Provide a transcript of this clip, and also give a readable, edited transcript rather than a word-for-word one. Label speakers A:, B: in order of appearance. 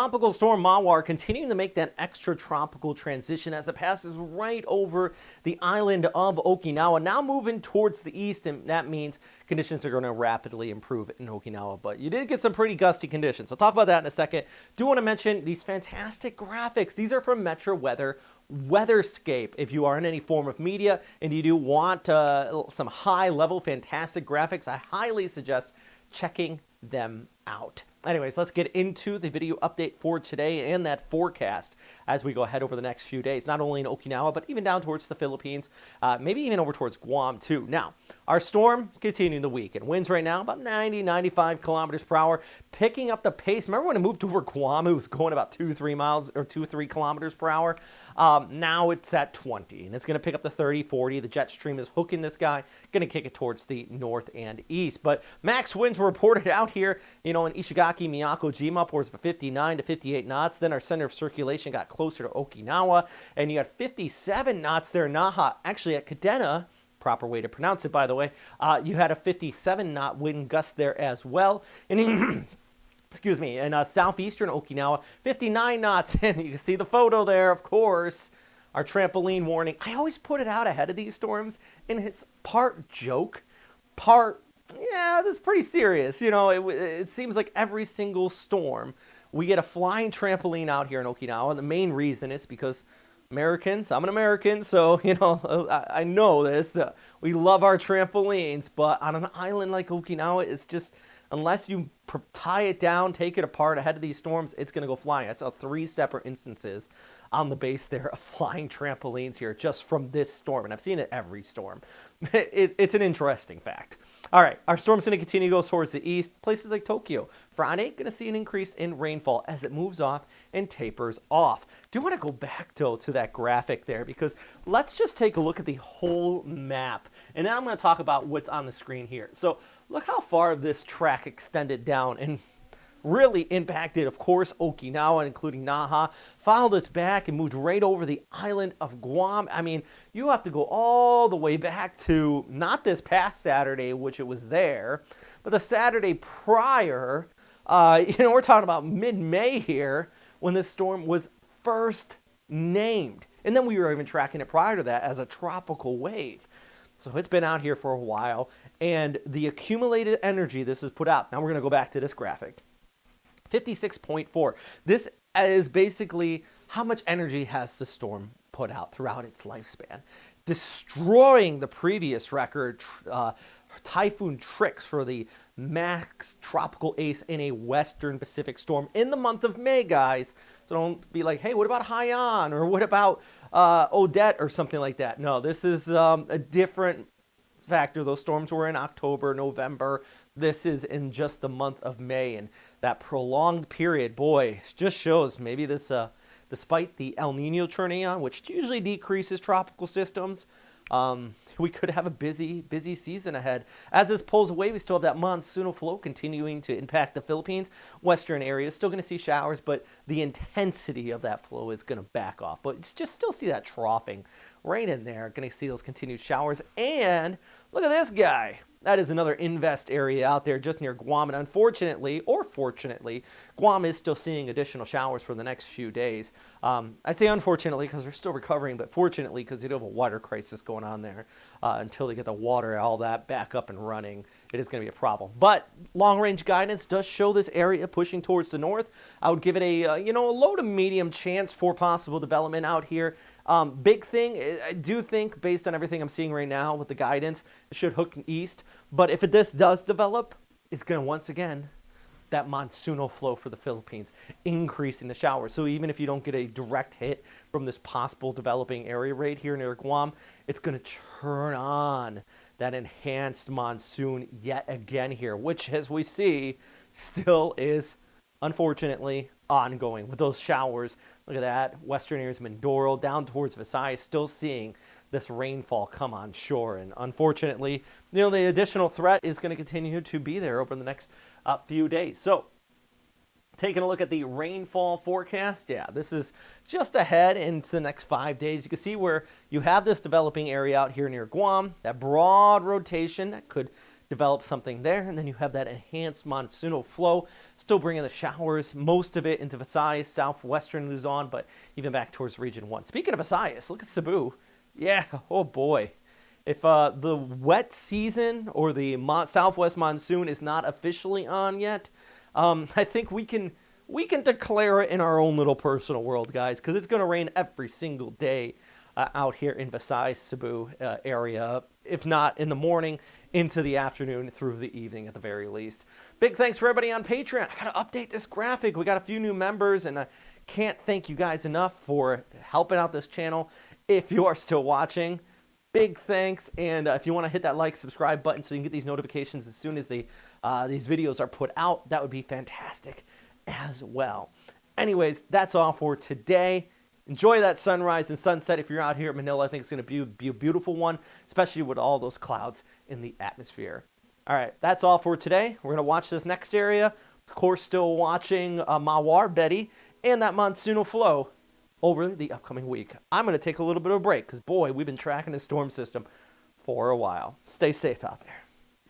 A: Tropical storm Mawar continuing to make that extra tropical transition as it passes right over the island of Okinawa, now moving towards the east, and that means conditions are going to rapidly improve in Okinawa. But you did get some pretty gusty conditions. I'll talk about that in a second. Do want to mention these fantastic graphics. These are from Metro Weather. Weatherscape. If you are in any form of media and you do want some high-level fantastic graphics, I highly suggest checking them out. Anyways, let's get into the video update for today and that forecast as we go ahead over the next few days, not only in Okinawa, but even down towards the Philippines, maybe even over towards Guam too. Now, our storm continuing the week, and winds right now about 90, 95 kilometers per hour, picking up the pace. Remember when it moved over Guam, it was going about 2-3 miles or 2-3 kilometers per hour. Now it's at 20, and it's going to pick up to 30, 40. The jet stream is hooking this guy, going to kick it towards the north and east. But max winds were reported out here, in Ishigaki, Miyako, Jima, upwards of 59 to 58 knots. Then our center of circulation got closer to Okinawa, and you had 57 knots there in Naha. Actually, at Kadena, proper way to pronounce it, by the way, you had a 57 knot wind gust there as well. And excuse me, in southeastern Okinawa, 59 knots. And you can see the photo there, of course. Our trampoline warning. I always put it out ahead of these storms, and it's part joke, part, yeah, this is pretty serious. It seems like every single storm, we get a flying trampoline out here in Okinawa. The main reason is because Americans, I'm an American, so, I know this. We love our trampolines, but on an island like Okinawa, it's just, unless you tie it down, take it apart ahead of these storms, it's going to go flying. I saw 3 separate instances on the base there of flying trampolines here just from this storm, and I've seen it every storm. It's an interesting fact. All right, our storm's going to continue to go towards the east. Places like Tokyo, Friday, going to see an increase in rainfall as it moves off and tapers off. Do want to go back, though, to that graphic there, because let's just take a look at the whole map, and then I'm going to talk about what's on the screen here. So look how far this track extended down and really impacted, of course, Okinawa, including Naha, followed us back and moved right over the island of Guam. I mean, you have to go all the way back to not this past Saturday, which it was there, but the Saturday prior. We're talking about mid-May here when this storm was first named. And then we were even tracking it prior to that as a tropical wave. So it's been out here for a while, and the accumulated energy this has put out. Now we're going to go back to this graphic. 56.4. This is basically how much energy has the storm put out throughout its lifespan, destroying the previous record, Typhoon Trix, for the max tropical ace in a Western Pacific storm in the month of May, guys. So don't be like, hey, what about Haiyan, or what about Odette or something like that. No, this is a different factor. Those storms were in October, November. This is in just the month of May, and that prolonged period, boy, just shows maybe this, despite the El Nino turning on, which usually decreases tropical systems, we could have a busy season ahead. As this pulls away, we still have that monsoonal flow continuing to impact the Philippines. Western areas still going to see showers, but the intensity of that flow is going to back off. But just still see that troughing right in there. Going to see those continued showers. And look at this guy. That is another invest area out there just near Guam. And unfortunately, or fortunately, Guam is still seeing additional showers for the next few days. I say unfortunately because they're still recovering, but fortunately because they do have a water crisis going on there. Until they get the water, all that back up and running, it is going to be a problem. But long-range guidance does show this area pushing towards the north. I would give it a low to medium chance for possible development out here. Big thing, I do think, based on everything I'm seeing right now with the guidance, it should hook east. But if this does develop, it's going to once again, that monsoonal flow for the Philippines, increasing the showers. So even if you don't get a direct hit from this possible developing area right here near Guam, it's going to turn on that enhanced monsoon yet again here, which, as we see, still is unfortunately ongoing with those showers. Look at that. Western areas, Mindoro, down towards Visayas, still seeing this rainfall come on shore. And unfortunately, the additional threat is going to continue to be there over the next few days. So taking a look at the rainfall forecast, yeah, this is just ahead into the next 5 days. You can see where you have this developing area out here near Guam, that broad rotation that could develop something there, and then you have that enhanced monsoonal flow, still bringing the showers, most of it into Visayas, southwestern Luzon, but even back towards Region 1. Speaking of Visayas, look at Cebu. Yeah, oh boy. If the wet season or the southwest monsoon is not officially on yet, I think we can declare it in our own little personal world, guys, because it's going to rain every single day out here in Visayas, Cebu area, if not in the morning, into the afternoon, through the evening at the very least. Big thanks for everybody on Patreon. I got to update this graphic. We got a few new members, and I can't thank you guys enough for helping out this channel. If you are still watching, big thanks. And if you want to hit that like, subscribe button so you can get these notifications as soon as these videos are put out, that would be fantastic as well. Anyways, that's all for today. Enjoy that sunrise and sunset if you're out here at Manila. I think it's going to be a beautiful one, especially with all those clouds in the atmosphere. All right, that's all for today. We're going to watch this next area. Of course, still watching Mawar, Betty, and that monsoonal flow over the upcoming week. I'm going to take a little bit of a break because, boy, we've been tracking the storm system for a while. Stay safe out there.